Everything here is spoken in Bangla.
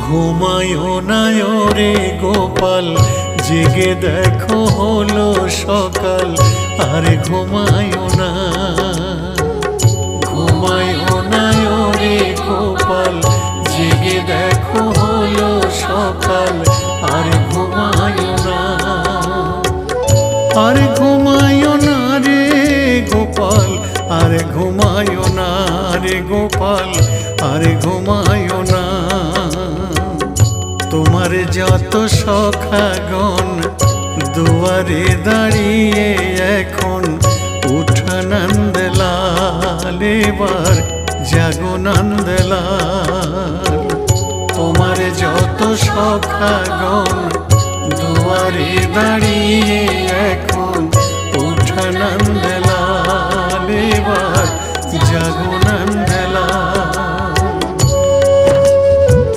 ঘুমায়ো না রে গোপাল, জেগে দেখো হলো সকাল। আরে ঘুমায়ো না, ঘুমায়ো না রে গোপাল, জেগে দেখো হলো সকাল। আরে ঘুমায়ো না, আরে ঘুমায়ো না রে গোপাল, আরে ঘুমায়ো না রে গোপাল, আরে ঘুমায়ো না। তোমার যত সখাগণ দুয়ারে দাঁড়িয়ে এখন উঠা নন্দলাল, এবার জাগো নন্দলাল। তোমার যত সখাগণ দুয়ারে দাঁড়িয়ে এখন উঠা নন্দলাল।